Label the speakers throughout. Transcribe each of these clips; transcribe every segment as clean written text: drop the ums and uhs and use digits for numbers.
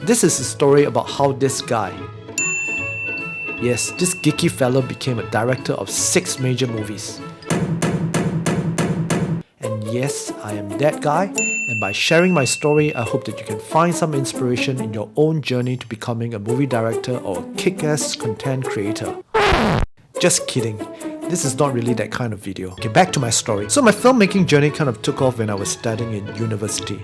Speaker 1: This is a story about how this guy, yes, this geeky fella became a director of 6 major movies. And yes, I am that guy, and by sharing my story, I hope that you can find some inspiration in your own journey to becoming a movie director or a kick-ass content creator. Just kidding. This is not really that kind of video. Okay, back to my story. So my filmmaking journey kind of took off when I was studying in university.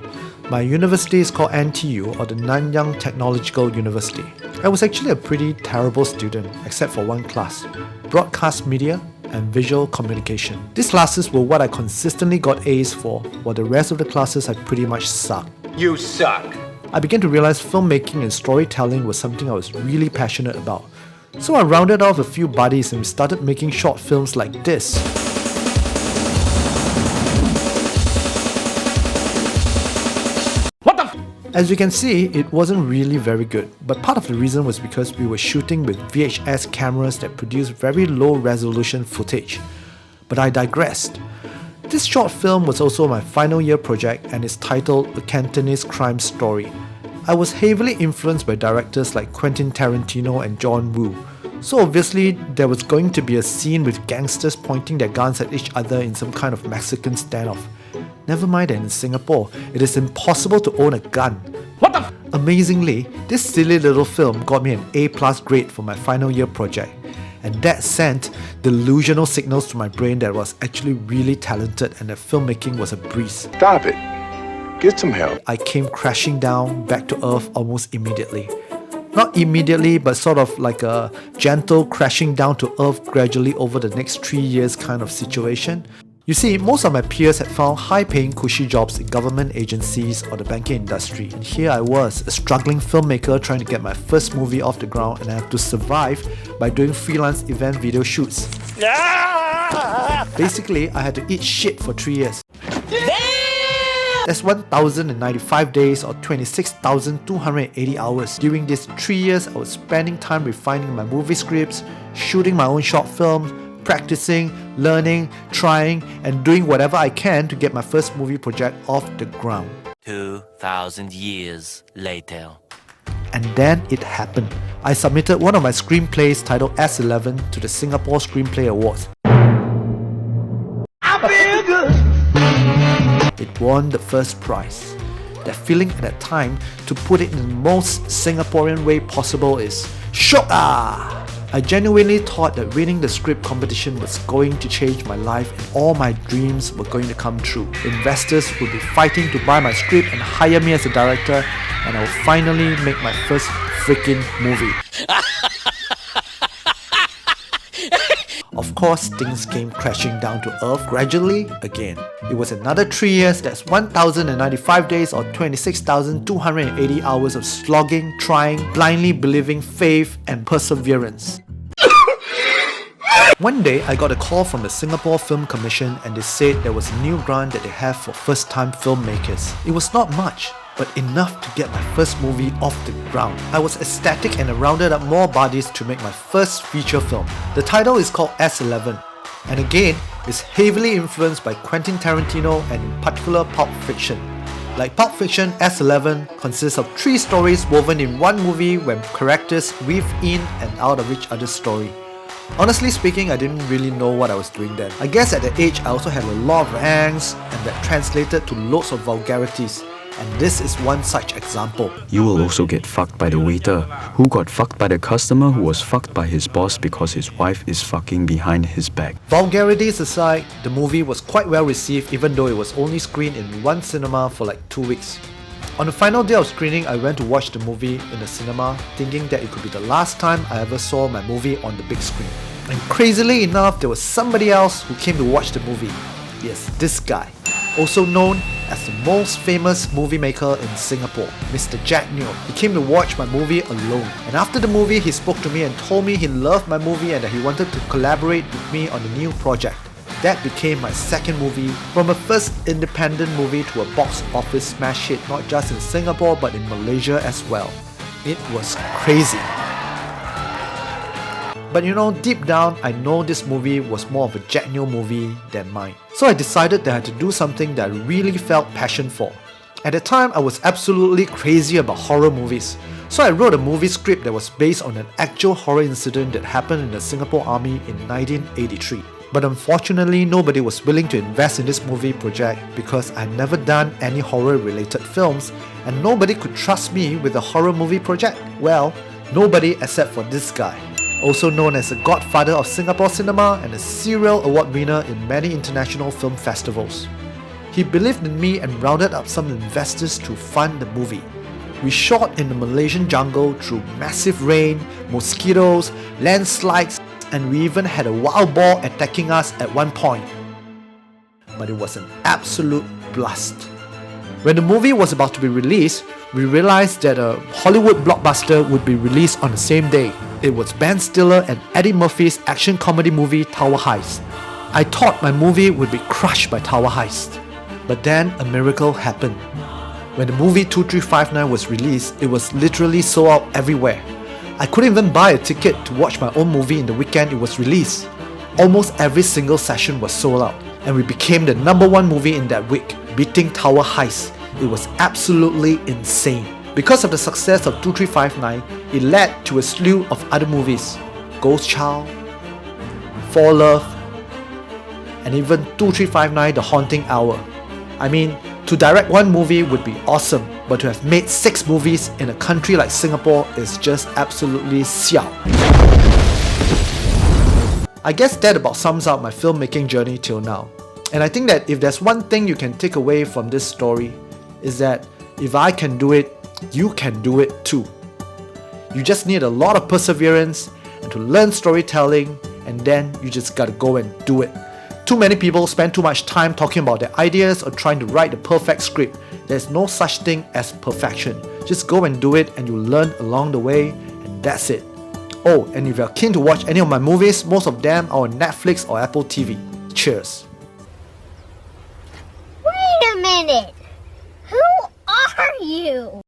Speaker 1: My university is called NTU, or the Nanyang Technological University. I was actually a pretty terrible student, except for one class, broadcast media and visual communication. These classes were what I consistently got A's for, while the rest of the classes I pretty much sucked.
Speaker 2: You suck!
Speaker 1: I began to realize filmmaking and storytelling was something I was really passionate about. So I rounded off a few buddies and we started making short films like this.
Speaker 2: What the f?
Speaker 1: As you can see, it wasn't really very good, but part of the reason was because we were shooting with VHS cameras that produced very low resolution footage. But I digressed. This short film was also my final year project and is titled A Cantonese Crime Story. I was heavily influenced by directors like Quentin Tarantino and John Woo, so obviously there was going to be a scene with gangsters pointing their guns at each other in some kind of Mexican standoff. Never mind that in Singapore, it is impossible to own a gun.
Speaker 2: What the f?
Speaker 1: Amazingly, this silly little film got me an A+ grade for my final year project, and that sent delusional signals to my brain that I was actually really talented and that filmmaking was a breeze.
Speaker 3: Stop it. Get some help.
Speaker 1: I came crashing down back to earth almost immediately. Not immediately, but sort of like a gentle crashing down to earth gradually over the next 3 years kind of situation. You see, most of my peers had found high-paying cushy jobs in government agencies or the banking industry, and here I was, a struggling filmmaker trying to get my first movie off the ground, and I have to survive by doing freelance event video shoots. Basically, I had to eat shit for 3 years. That's 1,095 days or 26,280 hours. During these 3 years, I was spending time refining my movie scripts, shooting my own short films, practicing, learning, trying, and doing whatever I can to get my first movie project off the ground.
Speaker 4: 2,000 years later.
Speaker 1: And then it happened. I submitted one of my screenplays titled S11 to the Singapore Screenplay Awards.
Speaker 2: I feel good!
Speaker 1: It won the first prize. That feeling at that time, to put it in the most Singaporean way possible, is shock ah! I genuinely thought that winning the script competition was going to change my life and all my dreams were going to come true. Investors would be fighting to buy my script and hire me as a director, and I would finally make my first freaking movie. Of course, things came crashing down to earth gradually again. It was another 3 years, that's 1,095 days or 26,280 hours of slogging, trying, blindly believing, faith and perseverance. One day, I got a call from the Singapore Film Commission and they said there was a new grant that they have for first-time filmmakers. It was not much, but enough to get my first movie off the ground. I was ecstatic and I rounded up more buddies to make my first feature film. The title is called S11, and again, is heavily influenced by Quentin Tarantino and in particular Pulp Fiction. Like Pulp Fiction, S11 consists of 3 stories woven in one movie where characters weave in and out of each other's story. Honestly speaking, I didn't really know what I was doing then. I guess at that age I also had a lot of angst and that translated to loads of vulgarities. And this is one such example.
Speaker 5: You will also get fucked by the waiter, who got fucked by the customer who was fucked by his boss because his wife is fucking behind his back.
Speaker 1: Vulgarities aside, the movie was quite well received even though it was only screened in one cinema for like 2 weeks. On the final day of screening, I went to watch the movie in the cinema, thinking that it could be the last time I ever saw my movie on the big screen. And crazily enough, there was somebody else who came to watch the movie. Yes, this guy. Also known as the most famous movie maker in Singapore, Mr. Jack Neo. He came to watch my movie alone. And after the movie, he spoke to me and told me he loved my movie and that he wanted to collaborate with me on the new project. That became my second movie, from a first independent movie to a box office smash hit not just in Singapore but in Malaysia as well. It was crazy. But you know, deep down, I know this movie was more of a Jack Neo movie than mine. So I decided that I had to do something that I really felt passion for. At the time, I was absolutely crazy about horror movies, so I wrote a movie script that was based on an actual horror incident that happened in the Singapore Army in 1983. But unfortunately, nobody was willing to invest in this movie project because I'd never done any horror-related films, and nobody could trust me with a horror movie project. Well, nobody except for this guy, also known as the godfather of Singapore cinema and a serial award winner in many international film festivals. He believed in me and rounded up some investors to fund the movie. We shot in the Malaysian jungle through massive rain, mosquitoes, landslides, and we even had a wild boar attacking us at one point. But it was an absolute blast. When the movie was about to be released, we realized that a Hollywood blockbuster would be released on the same day. It was Ben Stiller and Eddie Murphy's action comedy movie Tower Heist. I thought my movie would be crushed by Tower Heist. But then a miracle happened. When the movie 2359 was released, it was literally sold out everywhere. I couldn't even buy a ticket to watch my own movie in the weekend it was released. Almost every single session was sold out, and we became the #1 movie in that week, beating Tower Heist. It was absolutely insane. Because of the success of 2359, it led to a slew of other movies: Ghost Child, For Love, and even 2359 The Haunting Hour. I mean, to direct one movie would be awesome, but to have made 6 movies in a country like Singapore is just absolutely siao. I guess that about sums up my filmmaking journey till now. And I think that if there's one thing you can take away from this story, is that if I can do it, you can do it too. You just need a lot of perseverance and to learn storytelling, and then you just gotta go and do it. Too many people spend too much time talking about their ideas or trying to write the perfect script. There's no such thing as perfection. Just go and do it and you'll learn along the way, and that's it. Oh, and if you're keen to watch any of my movies, most of them are on Netflix or Apple TV. Cheers.
Speaker 6: Wait a minute! Who are you?